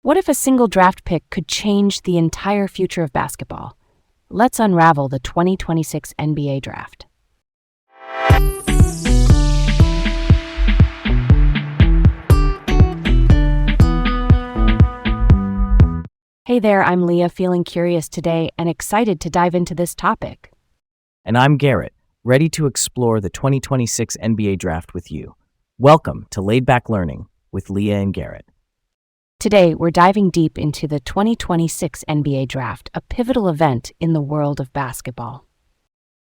What if a single draft pick could change the entire future of basketball? Let's unravel the 2026 NBA Draft. Hey there, I'm Leah, feeling curious today and excited to dive into this topic. And I'm Garrett, ready to explore the 2026 NBA Draft with you. Welcome to Laid Back Learning with Leah and Garrett. Today, we're diving deep into the 2026 NBA Draft, a pivotal event in the world of basketball.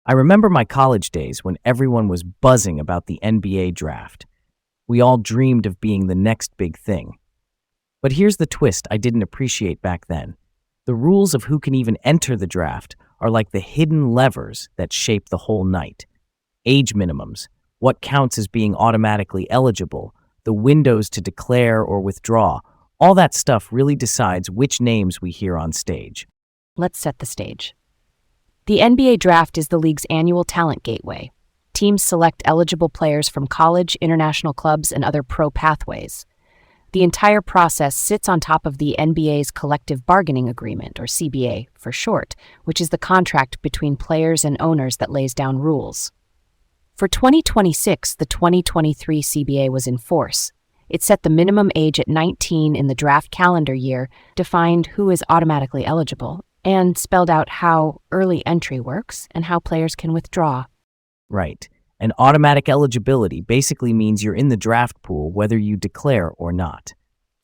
I remember my college days when everyone was buzzing about the NBA Draft. We all dreamed of being the next big thing. But here's the twist I didn't appreciate back then. The rules of who can even enter the draft are like the hidden levers that shape the whole night. Age minimums, what counts as being automatically eligible, the windows to declare or withdraw, all that stuff really decides which names we hear on stage. Let's set the stage. The NBA Draft is the league's annual talent gateway. Teams select eligible players from college, international clubs, and other pro pathways. The entire process sits on top of the NBA's Collective Bargaining Agreement, or CBA for short, which is the contract between players and owners that lays down rules. For 2026, the 2023 CBA was in force. It set the minimum age at 19 in the draft calendar year, defined who is automatically eligible, and spelled out how early entry works and how players can withdraw. Right. And automatic eligibility basically means you're in the draft pool whether you declare or not.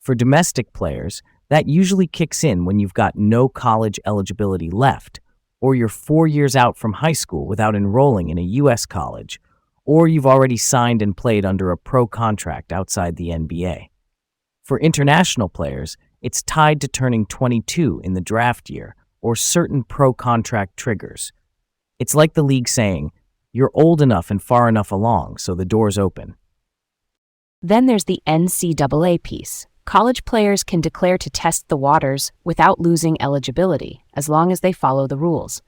For domestic players, that usually kicks in when you've got no college eligibility left, or you're 4 years out from high school without enrolling in a U.S. college, or you've already signed and played under a pro contract outside the NBA. For international players, it's tied to turning 22 in the draft year or certain pro contract triggers. It's like the league saying, you're old enough and far enough along, so the door's open. Then there's the NCAA piece. College players can declare to test the waters without losing eligibility, as long as they follow the rules.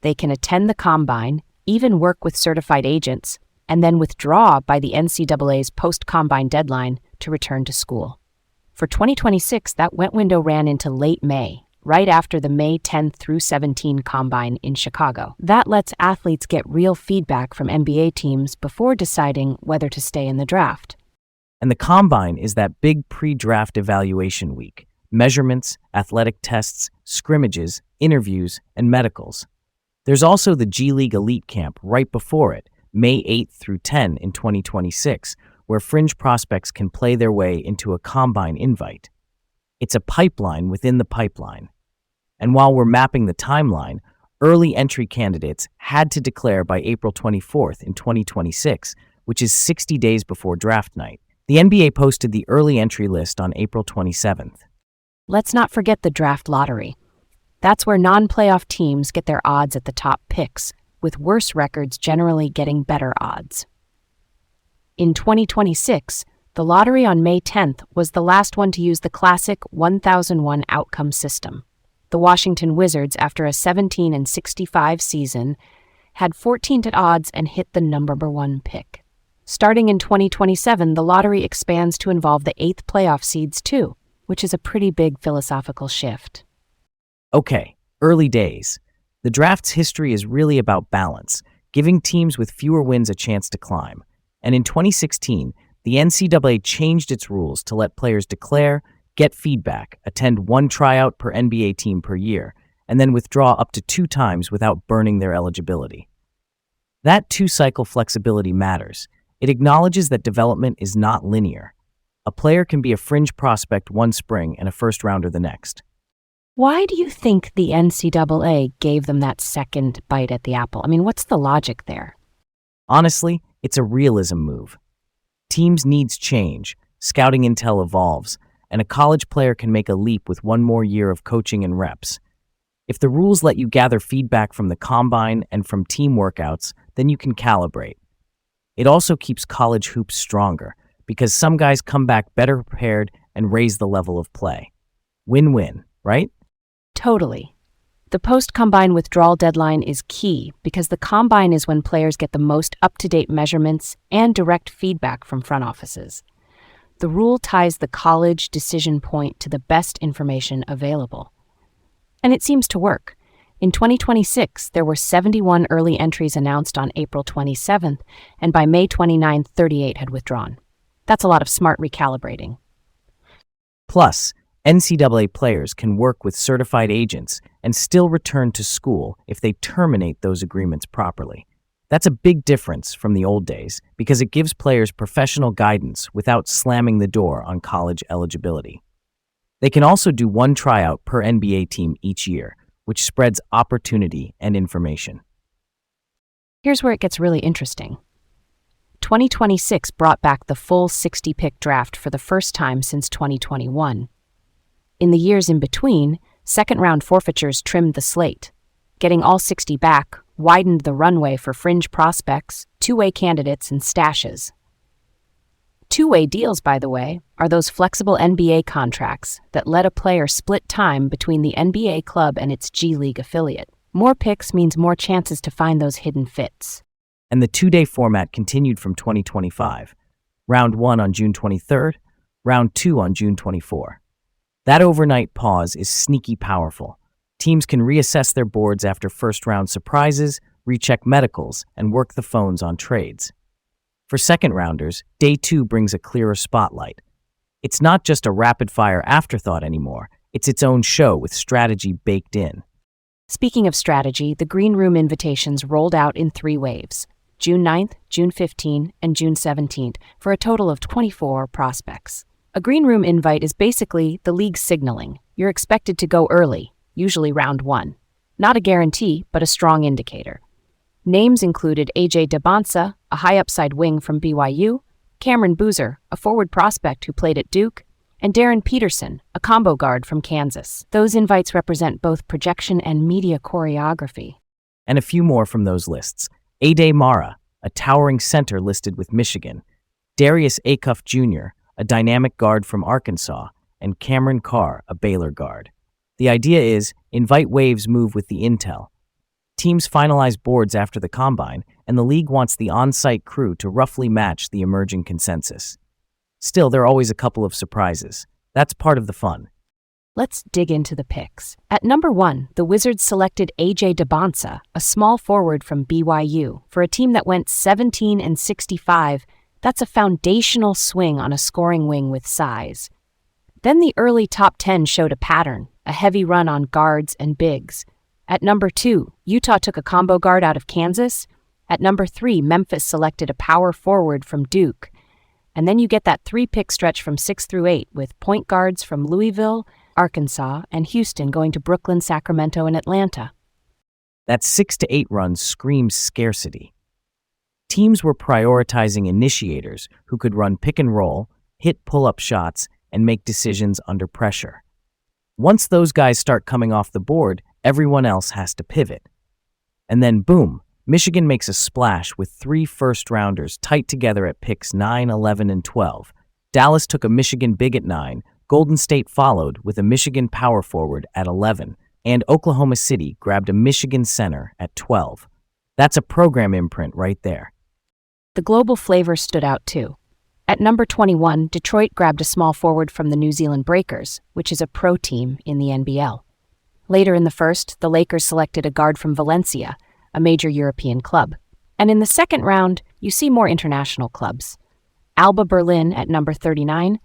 They can attend the combine, even work with certified agents, and then withdraw by the NCAA's post-combine deadline to return to school. For 2026, that wet window ran into late May, right after the May 10th through 17 combine in Chicago. That lets athletes get real feedback from NBA teams before deciding whether to stay in the draft. And the combine is that big pre-draft evaluation week. Measurements, athletic tests, scrimmages, interviews, and medicals. There's also the G League Elite Camp right before it, May 8th through 10 in 2026, where fringe prospects can play their way into a combine invite. It's a pipeline within the pipeline. And while we're mapping the timeline, early entry candidates had to declare by April 24th in 2026, which is 60 days before draft night. The NBA posted the early entry list on April 27th. Let's not forget the draft lottery. That's where non-playoff teams get their odds at the top picks, with worse records generally getting better odds. In 2026, the lottery on May 10th was the last one to use the classic 1001 outcome system. The Washington Wizards, after a 17-65 season, had 14 to odds and hit the number one pick. Starting in 2027, the lottery expands to involve the 8th playoff seeds too, which is a pretty big philosophical shift. Okay, early days. The draft's history is really about balance, giving teams with fewer wins a chance to climb. And in 2016, the NCAA changed its rules to let players declare, get feedback, attend one tryout per NBA team per year, and then withdraw up to 2 times without burning their eligibility. That 2-cycle flexibility matters. It acknowledges that development is not linear. A player can be a fringe prospect one spring and a first-rounder the next. Why do you think the NCAA gave them that second bite at the apple? I mean, what's the logic there? Honestly, it's a realism move. Teams' needs change, scouting intel evolves, and a college player can make a leap with one more year of coaching and reps. If the rules let you gather feedback from the combine and from team workouts, then you can calibrate. It also keeps college hoops stronger, because some guys come back better prepared and raise the level of play. Win-win, right? Totally. The post-combine withdrawal deadline is key because the combine is when players get the most up-to-date measurements and direct feedback from front offices. The rule ties the college decision point to the best information available. And it seems to work. In 2026, there were 71 early entries announced on April 27th, and by May 29, 38 had withdrawn. That's a lot of smart recalibrating. Plus, NCAA players can work with certified agents and still return to school if they terminate those agreements properly. That's a big difference from the old days because it gives players professional guidance without slamming the door on college eligibility. They can also do one tryout per NBA team each year, which spreads opportunity and information. Here's where it gets really interesting. 2026 brought back the full 60-pick draft for the first time since 2021. In the years in between, second-round forfeitures trimmed the slate. Getting all 60 back widened the runway for fringe prospects, two-way candidates, and stashes. Two-way deals, by the way, are those flexible NBA contracts that let a player split time between the NBA club and its G League affiliate. More picks means more chances to find those hidden fits. And the two-day format continued from 2025. Round 1 on June 23rd, Round 2 on June 24. That overnight pause is sneaky powerful. Teams can reassess their boards after first-round surprises, recheck medicals, and work the phones on trades. For second-rounders, Day 2 brings a clearer spotlight. It's not just a rapid-fire afterthought anymore. It's its own show with strategy baked in. Speaking of strategy, the Green Room invitations rolled out in 3 waves: June 9th, June 15th, and June 17th, for a total of 24 prospects. A Green Room invite is basically the league signaling. You're expected to go early, usually round 1. Not a guarantee, but a strong indicator. Names included AJ DeBonsa, a high-upside wing from BYU, Cameron Boozer, a forward prospect who played at Duke, and Darren Peterson, a combo guard from Kansas. Those invites represent both projection and media choreography. And a few more from those lists. Ade Mara, a towering center listed with Michigan, Darius Acuff Jr., a dynamic guard from Arkansas, and Cameron Carr, a Baylor guard. The idea is, invite waves move with the intel. Teams finalize boards after the combine, and the league wants the on-site crew to roughly match the emerging consensus. Still, there are always a couple of surprises. That's part of the fun. Let's dig into the picks. At number 1, the Wizards selected AJ DeBonsa, a small forward from BYU. For a team that went 17-65, that's a foundational swing on a scoring wing with size. Then the early top 10 showed a pattern, a heavy run on guards and bigs. At number 2, Utah took a combo guard out of Kansas. At number 3, Memphis selected a power forward from Duke. And then you get that 3-pick stretch from 6 through 8 with point guards from Louisville, Arkansas, and Houston going to Brooklyn, Sacramento, and Atlanta. That 6 to 8 run screams scarcity. Teams were prioritizing initiators who could run pick and roll, hit pull-up shots, and make decisions under pressure. Once those guys start coming off the board, everyone else has to pivot. And then boom, Michigan makes a splash with 3 first-rounders tight together at picks 9, 11, and 12. Dallas took a Michigan big at 9, Golden State followed with a Michigan power forward at 11, and Oklahoma City grabbed a Michigan center at 12. That's a program imprint right there. The global flavor stood out too. At number 21, Detroit grabbed a small forward from the New Zealand Breakers, which is a pro team in the NBL. Later in the first, the Lakers selected a guard from Valencia, a major European club. And in the second round, you see more international clubs. Alba Berlin at number 39,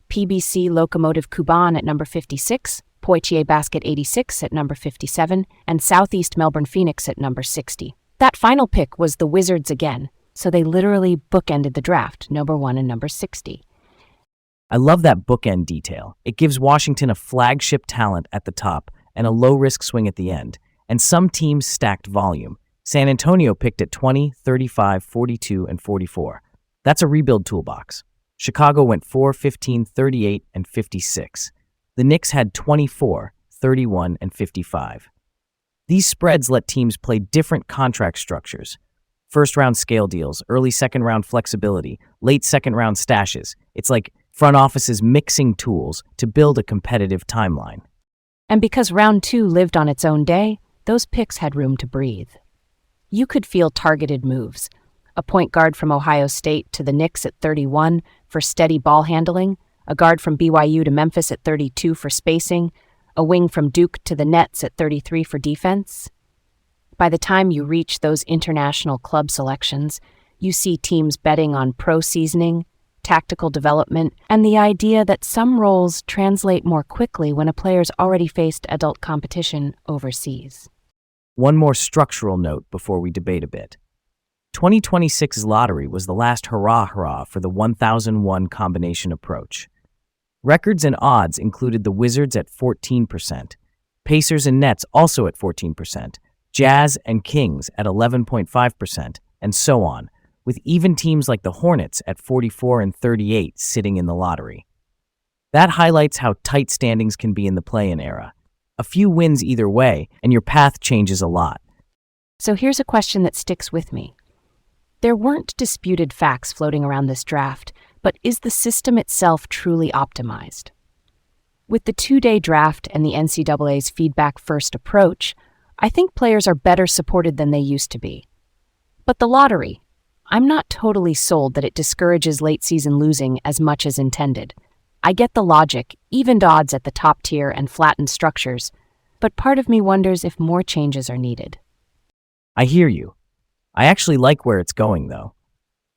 PBC Lokomotiv Kuban at number 56, Poitiers Basket 86 at number 57, and Southeast Melbourne Phoenix at number 60. That final pick was the Wizards again, so they literally bookended the draft, number 1 and number 60. I love that bookend detail. It gives Washington a flagship talent at the top and a low-risk swing at the end. And some teams stacked volume. San Antonio picked at 20, 35, 42, and 44. That's a rebuild toolbox. Chicago went 4, 15, 38, and 56. The Knicks had 24, 31, and 55. These spreads let teams play different contract structures. First-round scale deals, early second-round flexibility, late second-round stashes. It's like front offices mixing tools to build a competitive timeline. And because round 2 lived on its own day, those picks had room to breathe. You could feel targeted moves. a point guard from Ohio State to the Knicks at 31 for steady ball handling, a guard from BYU to Memphis at 32 for spacing, a wing from Duke to the Nets at 33 for defense. By the time you reach those international club selections, you see teams betting on pro seasoning, tactical development, and the idea that some roles translate more quickly when a player's already faced adult competition overseas. One more structural note before we debate a bit. 2026's lottery was the last hurrah for the 1001 combination approach. Records and odds included the Wizards at 14%, Pacers and Nets also at 14%, Jazz and Kings at 11.5%, and so on, with even teams like the Hornets at 44 and 38 sitting in the lottery. That highlights how tight standings can be in the play-in era. A few wins either way, and your path changes a lot. So here's a question that sticks with me. There weren't disputed facts floating around this draft, but is the system itself truly optimized? With the two-day draft and the NCAA's feedback-first approach, I think players are better supported than they used to be. But the lottery, I'm not totally sold that it discourages late-season losing as much as intended. I get the logic, evened odds at the top tier and flattened structures, but part of me wonders if more changes are needed. I hear you. I actually like where it's going, though.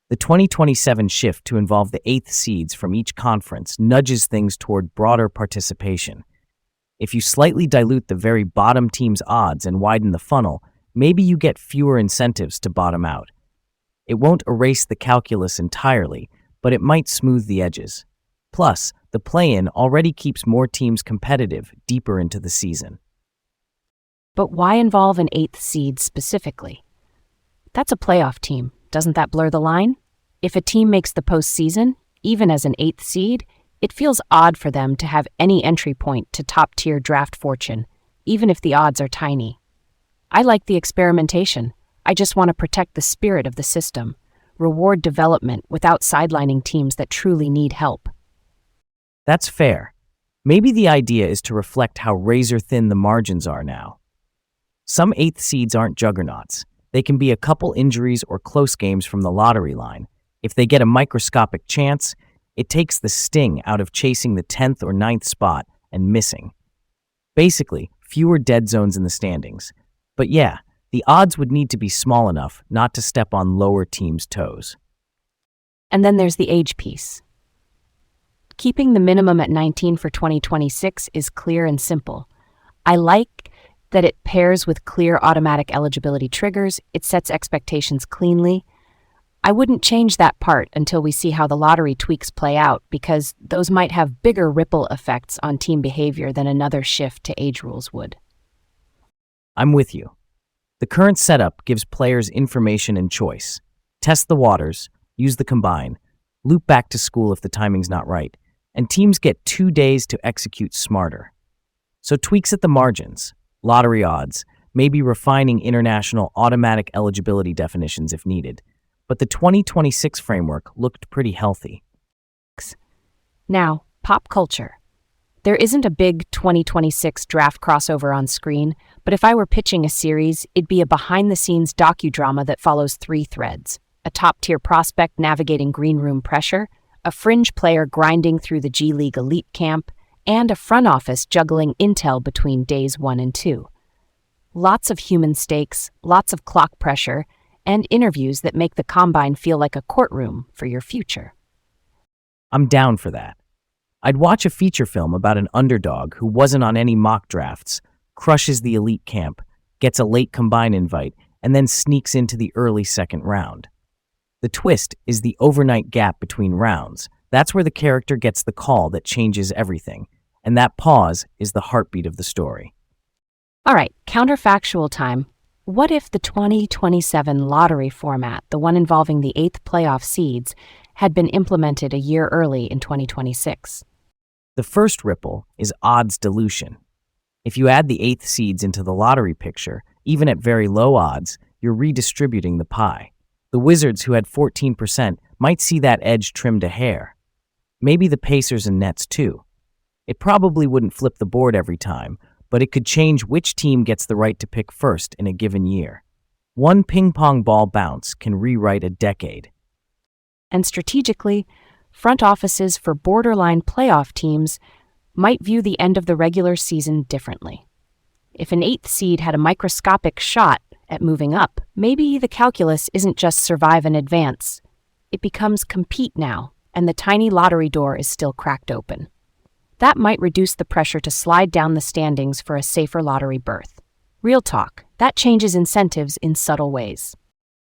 The 2027 shift to involve the eighth seeds from each conference nudges things toward broader participation. If you slightly dilute the very bottom team's odds and widen the funnel, maybe you get fewer incentives to bottom out. It won't erase the calculus entirely, but it might smooth the edges. Plus, the play-in already keeps more teams competitive deeper into the season. But why involve an eighth seed specifically? That's a playoff team. Doesn't that blur the line? If a team makes the postseason, even as an eighth seed, it feels odd for them to have any entry point to top-tier draft fortune, even if the odds are tiny. I like the experimentation. I just want to protect the spirit of the system, reward development without sidelining teams that truly need help. That's fair. Maybe the idea is to reflect how razor-thin the margins are now. Some eighth seeds aren't juggernauts. They can be a couple injuries or close games from the lottery line. If they get a microscopic chance, it takes the sting out of chasing the 10th or 9th spot and missing. Basically, fewer dead zones in the standings. But yeah, the odds would need to be small enough not to step on lower teams' toes. And then there's the age piece. Keeping the minimum at 19 for 2026 is clear and simple. I like that it pairs with clear automatic eligibility triggers. It sets expectations cleanly. I wouldn't change that part until we see how the lottery tweaks play out, because those might have bigger ripple effects on team behavior than another shift to age rules would. I'm with you. The current setup gives players information and choice. Test the waters, use the combine, loop back to school if the timing's not right, and teams get 2 days to execute smarter. So tweaks at the margins, lottery odds, maybe refining international automatic eligibility definitions if needed. But the 2026 framework looked pretty healthy. Now, pop culture. There isn't a big 2026 draft crossover on screen, but if I were pitching a series, it'd be a behind-the-scenes docudrama that follows 3 threads: a top-tier prospect navigating green room pressure, a fringe player grinding through the G League elite camp, and a front office juggling intel between days 1 and 2. Lots of human stakes, lots of clock pressure, and interviews that make the combine feel like a courtroom for your future. I'm down for that. I'd watch a feature film about an underdog who wasn't on any mock drafts, crushes the elite camp, gets a late combine invite, and then sneaks into the early second round. The twist is the overnight gap between rounds. That's where the character gets the call that changes everything, and that pause is the heartbeat of the story. All right, counterfactual time. What if the 2027 lottery format, the one involving the 8th playoff seeds, had been implemented a year early in 2026? The first ripple is odds dilution. If you add the 8th seeds into the lottery picture, even at very low odds, you're redistributing the pie. The Wizards, who had 14%, might see that edge trimmed a hair. Maybe the Pacers and Nets, too. It probably wouldn't flip the board every time, but it could change which team gets the right to pick first in a given year. One ping pong ball bounce can rewrite a decade. And strategically, front offices for borderline playoff teams might view the end of the regular season differently. If an eighth seed had a microscopic shot at moving up, maybe the calculus isn't just survive and advance. It becomes compete now, and the tiny lottery door is still cracked open. That might reduce the pressure to slide down the standings for a safer lottery berth. Real talk, that changes incentives in subtle ways.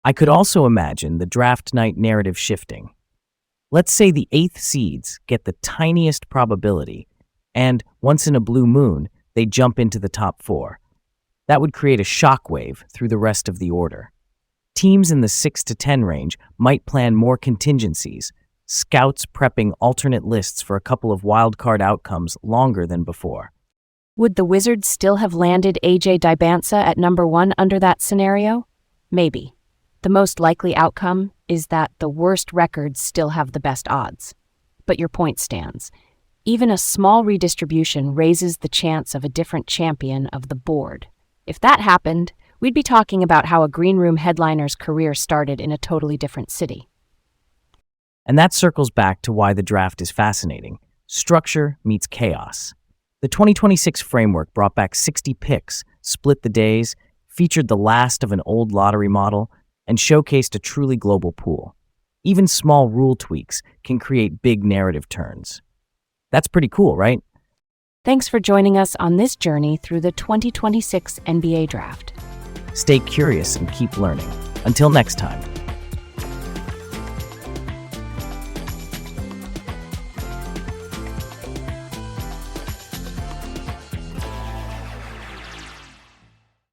I could also imagine the draft night narrative shifting. Let's say the eighth seeds get the tiniest probability, and once in a blue moon, they jump into the top four. That would create a shockwave through the rest of the order. Teams in the 6 to 10 range might plan more contingencies, scouts prepping alternate lists for a couple of wildcard outcomes longer than before. Would the Wizards still have landed AJ Dibansa at number 1 under that scenario? Maybe. The most likely outcome is that the worst records still have the best odds. But your point stands. Even a small redistribution raises the chance of a different champion of the board. If that happened, we'd be talking about how a green room headliner's career started in a totally different city. And that circles back to why the draft is fascinating. Structure meets chaos. The 2026 framework brought back 60 picks, split the days, featured the last of an old lottery model, and showcased a truly global pool. Even small rule tweaks can create big narrative turns. That's pretty cool, right? Thanks for joining us on this journey through the 2026 NBA Draft. Stay curious and keep learning. Until next time.